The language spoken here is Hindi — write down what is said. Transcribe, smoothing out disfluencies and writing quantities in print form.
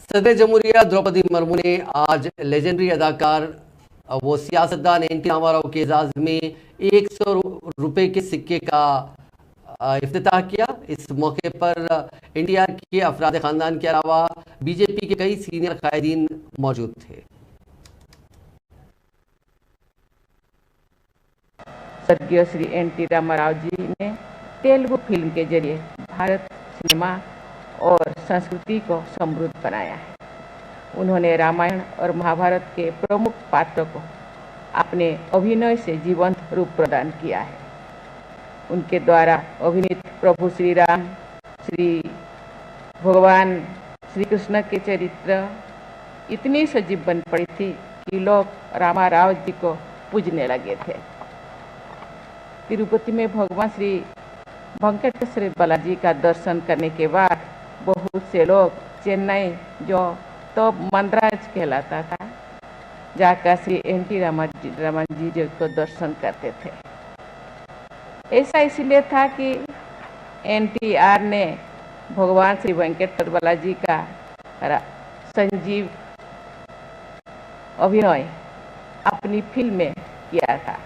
सदर जमहूरिया द्रौपदी मुर्मू ने आज लेजेंडरी अदाकार वो सियासतदान एनटी रामाराव के एजाज में 100 रुपए के सिक्के का इफ्तिताह किया। इस मौके पर एनटीआर के अफराद खानदान के अलावा बीजेपी के कई सीनियर कायदीन मौजूद थे। स्वर्गीय श्री एनटी रामाराव जी ने तेलुगु फिल्म के जरिए भारत सिनेमा और संस्कृति को समृद्ध बनाया है। उन्होंने रामायण और महाभारत के प्रमुख पात्रों को अपने अभिनय से जीवंत रूप प्रदान किया है। उनके द्वारा अभिनीत प्रभु श्री राम, श्री भगवान श्री कृष्ण के चरित्र इतनी सजीव बन पड़ी थी कि लोग रामाराव जी को पूजने लगे थे। तिरुपति में भगवान श्री वेंकटेश्वर बालाजी का दर्शन करने के बाद बहुत से लोग चेन्नई, जो तो मंदराज कहलाता था, जाकर श्री एनटी रामाराव जी को दर्शन करते थे। ऐसा इसलिए था कि एनटीआर ने भगवान श्री वेंकटेश्वर बालाजी का संजीव अभिनय अपनी फिल्म में किया था।